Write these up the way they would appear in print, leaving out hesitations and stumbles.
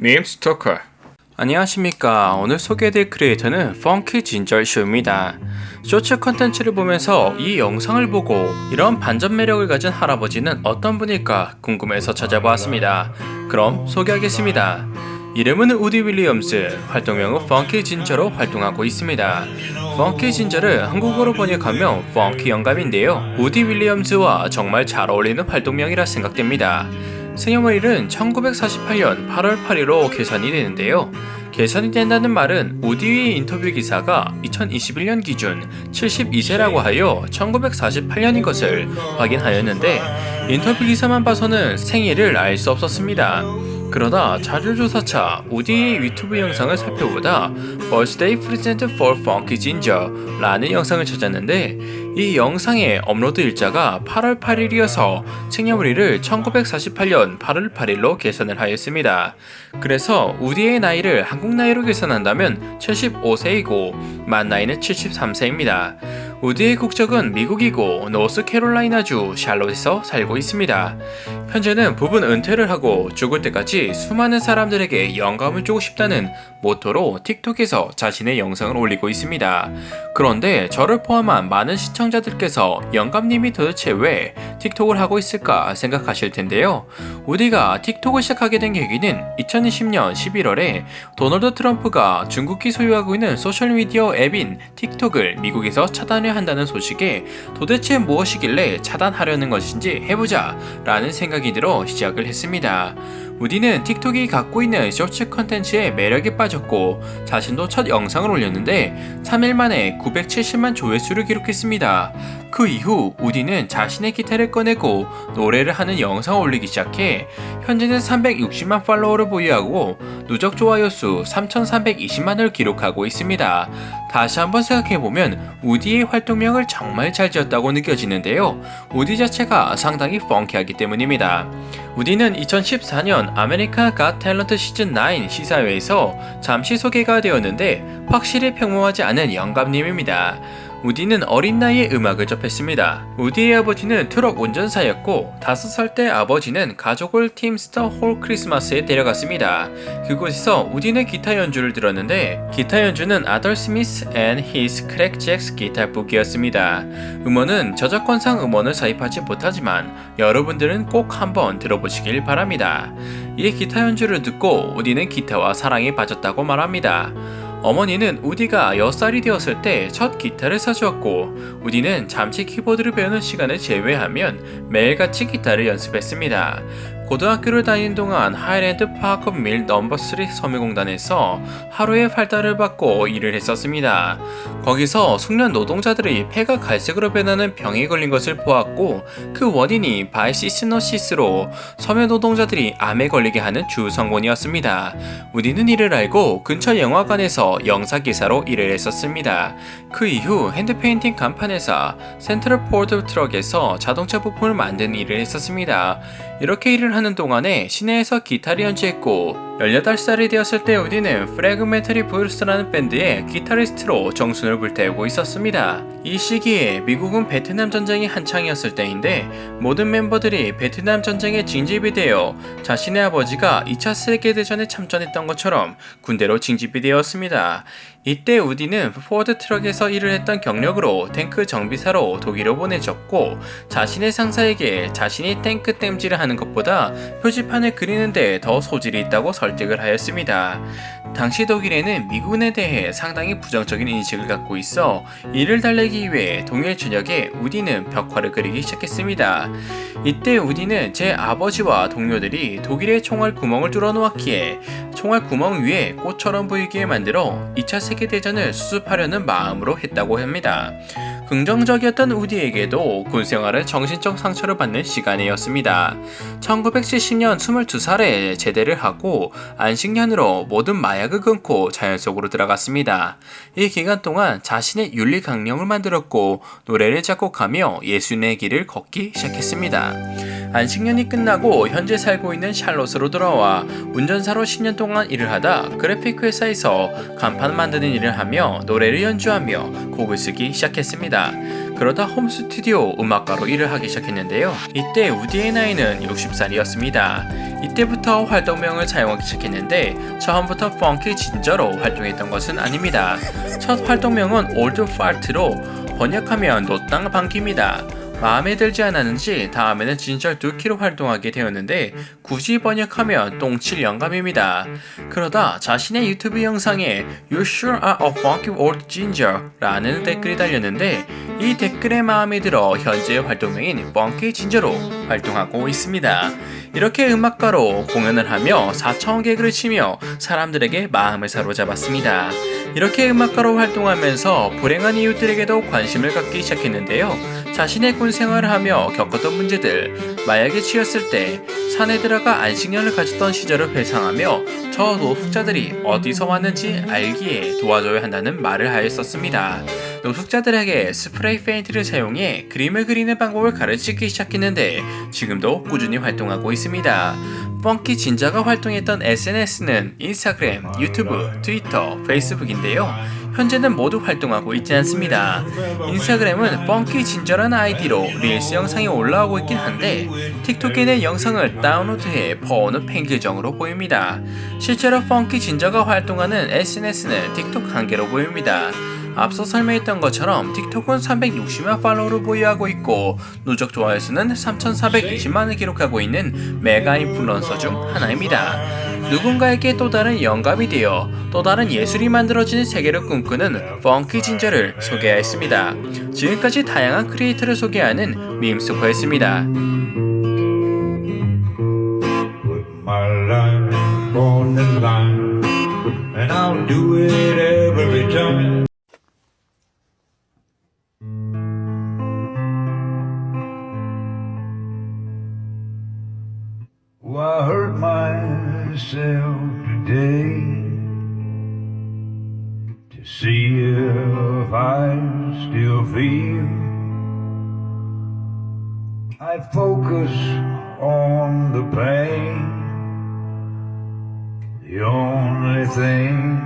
밈 스토커. 안녕하십니까. 오늘 소개해드릴 크리에이터는 펑키 진저쇼입니다. 쇼츠 컨텐츠를 보면서 이 영상을 보고 이런 반전 매력을 가진 할아버지는 어떤 분일까 궁금해서 찾아보았습니다. 그럼 소개하겠습니다. 이름은 우디 윌리엄스, 활동명은 펑키 진저로 활동하고 있습니다. 펑키 진저를 한국어로 번역하면 펑키 영감인데요. 우디 윌리엄스와 정말 잘 어울리는 활동명이라 생각됩니다. 생년월일은 1948년 8월 8일로 계산이 되는데요. 계산이 된다는 말은 우디의 인터뷰 기사가 2021년 기준 72세라고 하여 1948년인 것을 확인하였는데 인터뷰 기사만 봐서는 생일을 알 수 없었습니다. 그러다 자료조사차 우디의 유튜브 영상을 살펴보다 Birthday Present for Funky Ginger 라는 영상을 찾았는데 이 영상의 업로드 일자가 8월 8일이어서 생년월일을 1948년 8월 8일로 계산을 하였습니다. 그래서 우디의 나이를 한국 나이로 계산한다면 75세이고 만 나이는 73세입니다. 우디의 국적은 미국이고 노스캐롤라이나주 샬롯에서 살고 있습니다. 현재는 부분 은퇴를 하고 죽을 때까지 수많은 사람들에게 영감을 주고 싶다는 모토로 틱톡에서 자신의 영상을 올리고 있습니다. 그런데 저를 포함한 많은 시청자들께서 영감님이 도대체 왜 틱톡을 하고 있을까 생각하실 텐데요. 우디가 틱톡을 시작하게 된 계기는 2020년 11월에 도널드 트럼프가 중국이 소유하고 있는 소셜미디어 앱인 틱톡을 미국에서 차단해야 한다는 소식에 도대체 무엇이길래 차단하려는 것인지 해보자 라는 생각이 들어 시작을 했습니다. 우디는 틱톡이 갖고 있는 쇼츠 컨텐츠에 매력에 빠졌고 자신도 첫 영상을 올렸는데 3일 만에 970만 조회수를 기록했습니다. 그 이후 우디는 자신의 기타를 꺼내고 노래를 하는 영상을 올리기 시작해 현재는 360만 팔로워를 보유하고 누적 좋아요 수 3,320만을 기록하고 있습니다. 다시 한번 생각해보면 우디의 활동명을 정말 잘 지었다고 느껴지는데요. 우디 자체가 상당히 펑키하기 때문입니다. 우디는 2014년 아메리카 갓 탤런트 시즌 9 시사회에서 잠시 소개가 되었는데 확실히 평범하지 않은 영감님입니다. 우디는 어린 나이에 음악을 접했습니다. 우디의 아버지는 트럭 운전사였고 5살 때 아버지는 가족을 팀스터 홀 크리스마스에 데려갔습니다. 그곳에서 우디는 기타 연주를 들었는데 기타 연주는 아덜 스미스 and his 크랙 잭스 기타북이었습니다. 음원은 저작권상 음원을 사입하지 못하지만 여러분들은 꼭 한번 들어보시길 바랍니다. 이 기타 연주를 듣고 우디는 기타와 사랑에 빠졌다고 말합니다. 어머니는 우디가 6살이 되었을 때 첫 기타를 사주었고 우디는 잠시 키보드를 배우는 시간을 제외하면 매일같이 기타를 연습했습니다. 고등학교를 다니는 동안 하이랜드 파크 밀 넘버 3 섬유공단에서 하루에 8달러를 받고 일을 했었습니다. 거기서 숙련 노동자들이 폐가 갈색으로 변하는 병에 걸린 것을 보았고 그 원인이 바이시스노시스로 섬유 노동자들이 암에 걸리게 하는 주 성분이었습니다. 우디는 이를 알고 근처 영화관에서 영사기사로 일을 했었습니다. 그 이후 핸드페인팅 간판회사 센트럴 포드 트럭에서 자동차 부품을 만드는 일을 했었습니다. 이렇게 일을 하는 동안에 시내에서 기타를 연주했고 18살이 되었을 때 우디는 프래그멘터리 브루스라는 밴드의 기타리스트로 정순을 불태우고 있었습니다. 이 시기에 미국은 베트남 전쟁이 한창이었을 때인데 모든 멤버들이 베트남 전쟁에 징집이 되어 자신의 아버지가 2차 세계대전에 참전했던 것처럼 군대로 징집이 되었습니다. 이때 우디는 포드 트럭에서 일을 했던 경력으로 탱크 정비사로 독일로 보내졌고 자신의 상사에게 자신이 탱크 땜질을 하는 것보다 표지판을 그리는데 더 소질이 있다고 설득을 하였습니다. 당시 독일에는 미군에 대해 상당히 부정적인 인식을 갖고 있어 이를 달래기 위해 동일 저녁에 우디는 벽화를 그리기 시작했습니다. 이때 우디는 제 아버지와 동료들이 독일의 총알 구멍을 뚫어 놓았기에 총알 구멍 위에 꽃처럼 보이게 만들어 2차 세계대전을 수습하려는 마음으로 했다고 합니다. 긍정적이었던 우디에게도 군생활은 정신적 상처를 받는 시간이었습니다. 1970년 22살에 제대를 하고 안식년으로 모든 마약을 끊고 자연 속으로 들어갔습니다. 이 기간 동안 자신의 윤리 강령을 만들었고 노래를 작곡하며 예수님의 길을 걷기 시작했습니다. 안식년이 끝나고 현재 살고 있는 샬롯으로 돌아와 운전사로 10년 동안 일을 하다 그래픽 회사에서 간판 만드는 일을 하며 노래를 연주하며 곡을 쓰기 시작했습니다. 그러다 홈스튜디오 음악가로 일을 하기 시작했는데요. 이때 우디의 나이는 60살이었습니다. 이때부터 활동명을 사용하기 시작했는데 처음부터 펑키 진저로 활동했던 것은 아닙니다. 첫 활동명은 올드 파트로 번역하면 노땅 방귀입니다. 마음에 들지 않았는지 다음에는 진절 2키로 활동하게 되었는데 굳이 번역하면 똥칠 영감입니다. 그러다 자신의 유튜브 영상에 You sure are a funky old ginger 라는 댓글이 달렸는데 이 댓글에 마음에 들어 현재의 활동명인 Funky Ginger로 활동하고 있습니다. 이렇게 음악가로 공연을 하며 4차원 개그를 치며 사람들에게 마음을 사로잡았습니다. 이렇게 음악가로 활동하면서 불행한 이웃들에게도 관심을 갖기 시작했는데요. 자신의 군 생활을 하며 겪었던 문제들, 마약에 취했을 때 산에 들어가 안식년을 가졌던 시절을 회상하며 저 노숙자들이 어디서 왔는지 알기에 도와줘야 한다는 말을 하였었습니다. 노숙자들에게 스프레이 페인트를 사용해 그림을 그리는 방법을 가르치기 시작했는데 지금도 꾸준히 활동하고 있습니다. 펑키 진저가 활동했던 SNS는 인스타그램, 유튜브, 트위터, 페이스북인데요. 현재는 모두 활동하고 있지 않습니다. 인스타그램은 펑키 진저라는 아이디로 릴스 영상이 올라오고 있긴 한데 틱톡에는 영상을 다운로드해 퍼오는 팬 계정으로 보입니다. 실제로 펑키 진저가 활동하는 SNS는 틱톡 한 개로 보입니다. 앞서 설명했던 것처럼 틱톡은 360만 팔로워를 보유하고 있고 누적 좋아요수는 3,420만을 기록하고 있는 메가 인플루언서 중 하나입니다. 누군가에게 또 다른 영감이 되어 또 다른 예술이 만들어지는 세계를 꿈꾸는 펑키 진저를 소개하였습니다. 지금까지 다양한 크리에이터를 소개하는 밈스코였습니다. I hurt myself today to see if I still feel. I focus on the pain, the only thing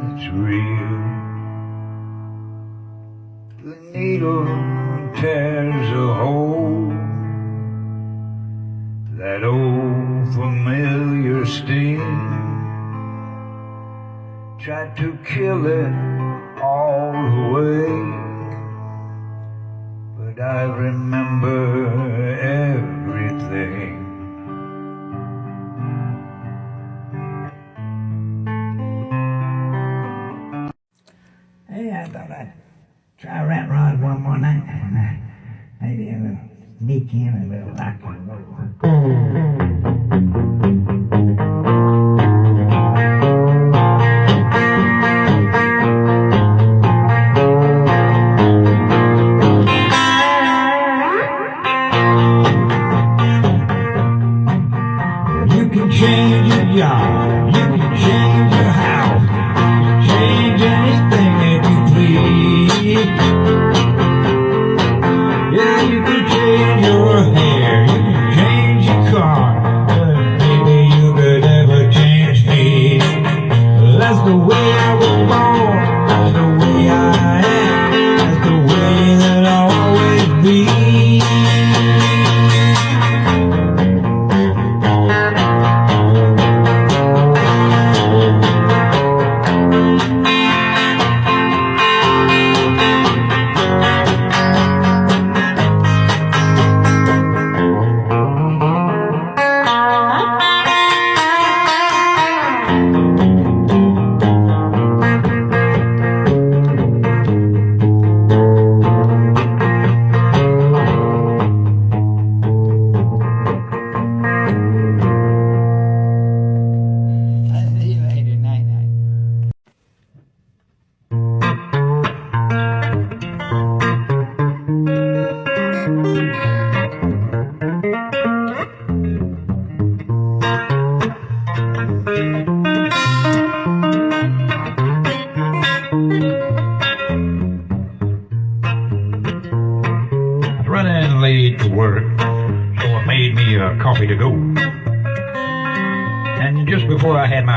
that's real. The needle tears a hole, that old familiar sting. Tried to kill it all the way, but I remember everything. Hey, I thought I'd try Rat Rod one more night. Maybe a little sneak in a little rock and roll. You can change your job, you can change your house, change anything that you please. Yeah, you can change your hair, you can change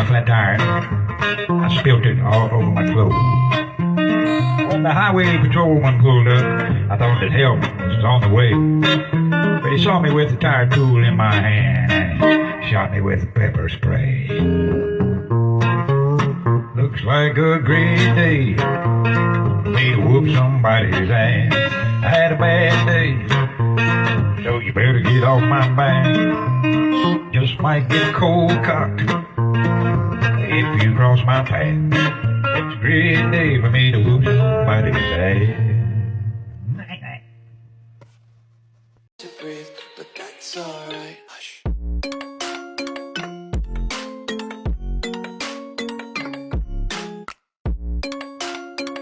my flat tire. I spilled it all over my clothes. When the highway patrolman pulled up, I thought that help was on the way. But he saw me with the tire tool in my hand and shot me with pepper spray. Looks like a great day for me to whoop somebody's ass. I had a bad day, so you better get off my back. Just might get cold cocked if you cross my path. It's a great day for me to whoop somebody's ass. Night, night. To breathe, but that's alright. Hush.